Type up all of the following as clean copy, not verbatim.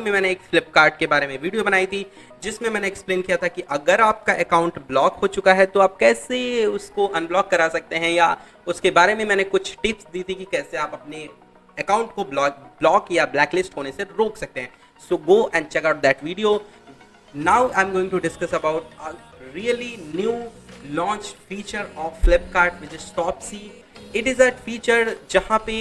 में मैंने एक फ्लिपकार्ट के बारे में वीडियो बनाई थी, जिसमें मैंने एक्सप्लेन किया था कि अगर आपका अकाउंट ब्लॉक हो चुका है तो आप कैसे उसको अनब्लॉक करा सकते हैं, या उसके बारे में मैंने कुछ टिप्स दी थी कि कैसे आप अपने अकाउंट को ब्लॉक या ब्लैकलिस्ट होने से रोक सकते हैं. So go and check out that video. Now I'm going to discuss about a really new launch feature of Flipkart, which is Topsy. It is a feature जहाँ पे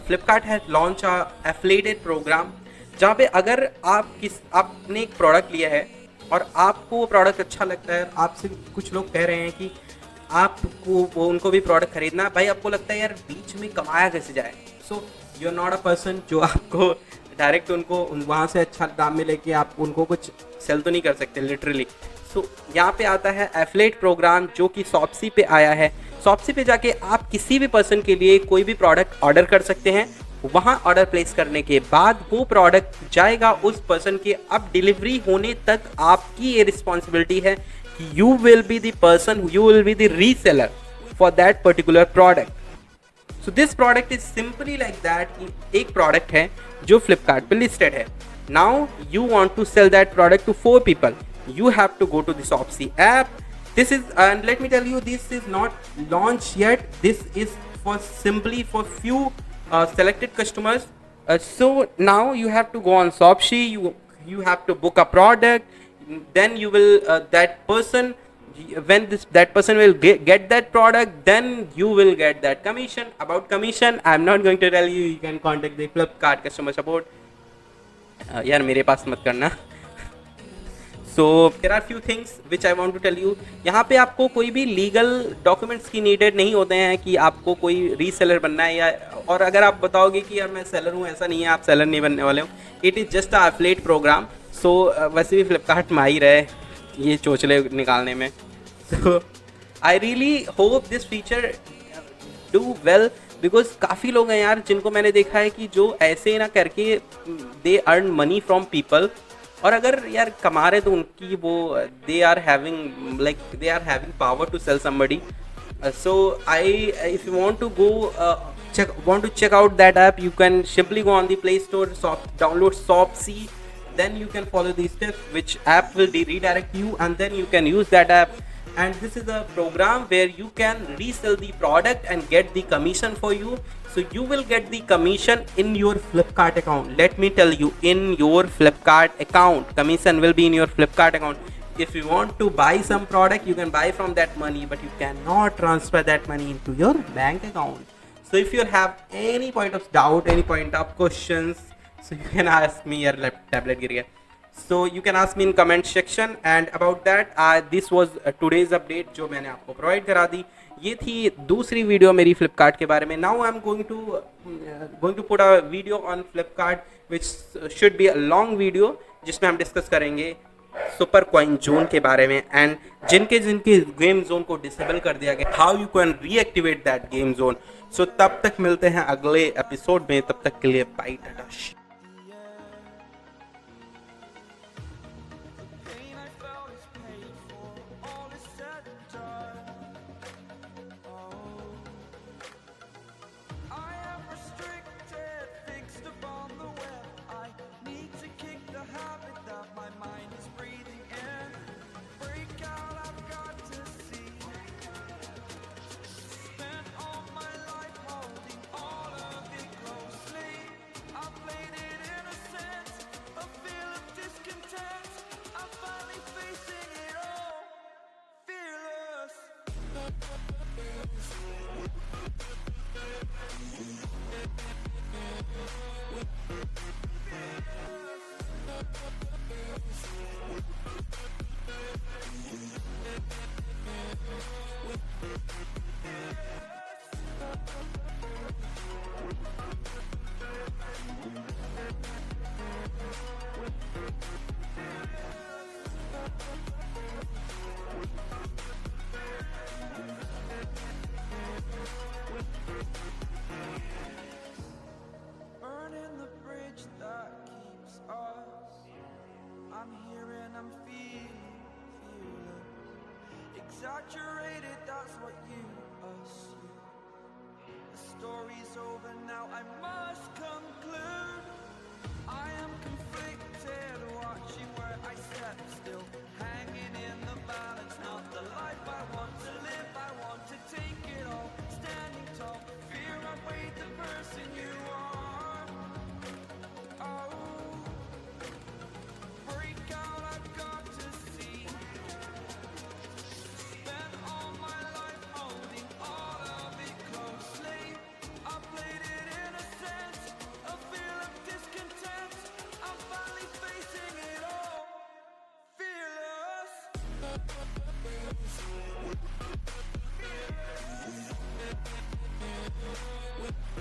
Flipkart has launched a affiliated program, जहाँ पे अगर आपने एक product लिया है और आपको वो प्रोडक्ट अच्छा लगता है, आपसे कुछ लोग कह रहे हैं कि आपको वो उनको भी प्रोडक्ट खरीदना है, भाई आपको लगता है यार बीच में कमाया कैसे जाए. So you are not a person जो आपको डायरेक्ट उनको वहाँ से अच्छा दाम में लेके आप उनको कुछ सेल तो नहीं कर सकते लिटरली. सो यहाँ पे आता है एफिलिएट प्रोग्राम जो कि शॉप्सी पे आया है. शॉप्सी पे जाके आप किसी भी पर्सन के लिए कोई भी प्रोडक्ट ऑर्डर कर सकते हैं. वहाँ ऑर्डर प्लेस करने के बाद वो प्रोडक्ट जाएगा उस पर्सन के. अब डिलीवरी होने तक आपकी ये रिस्पॉन्सिबिलिटी है कि you will be the person, you will be the reseller for that particular product. So this product is simply like that कि एक प्रोडक्ट है जो फ्लिपकार्ट पे लिस्टेड है. Now you want to sell that product to 4 people. You have to go to the Shopsy app. This is, and let me tell you, this is not launched yet. This is for simply for few selected customers. So now you have to go on Shopsy. You have to book a product. Then you will that person, when that person will get that product, then you will get that commission. About commission, I'm not going to tell you. You can contact the Flipkart customer support. यार मेरे पास मत करना. So there are few things which I want to tell you. यहाँ पे आपको कोई भी लीगल डॉक्यूमेंट्स की नीडेड नहीं होते हैं कि आपको कोई रीसेलर बनना है, या और अगर आप बताओगे कि यार मैं सेलर हूँ, ऐसा नहीं है, आप सेलर नहीं बनने वाले हो. It is just a affiliate program. So वैसे भी फ्लिपकार्ट में आ ही रहे ये चोचले निकालने में. So I really hope this feature do well, because काफ़ी लोग हैं यार जिनको मैंने देखा है कि जो ऐसे ना करके they earn money from people. और अगर यार कमा रहे तो उनकी वो they are having power to sell somebody. So I if you want to go check out that app, you can simply go on the Play Store, download Shopsy, then you can follow these steps, which app will redirect you, and then you can use that app. And this is a program where you can resell the product and get the commission for you. So you will get the commission in your Flipkart account. Let me tell you, in your Flipkart account, commission will be in your Flipkart account. If you want to buy some product, you can buy from that money, but you cannot transfer that money into your bank account. So if you have any point of doubt, any point of questions, so you can ask me. Your tablet गिर गया. So you can ask me in comment section. And about that, this was today's update जो मैंने आपको provide करा दी. ये थी दूसरी video मेरी फ्लिपकार्ट के बारे में. Now I am going to put a video on Flipkart which should be a long video, जिसमें हम डिस्कस करेंगे सुपर कॉइन जोन के बारे में, एंड जिनके गेम जोन को डिसेबल कर दिया गया, how you can reactivate that game zone. So तब तक मिलते हैं अगले एपिसोड में. तब तक के लिए bye, tata. Exaggerated, that's what you assume. The story's over now, I must conclude. I am conflicted.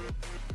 fearless.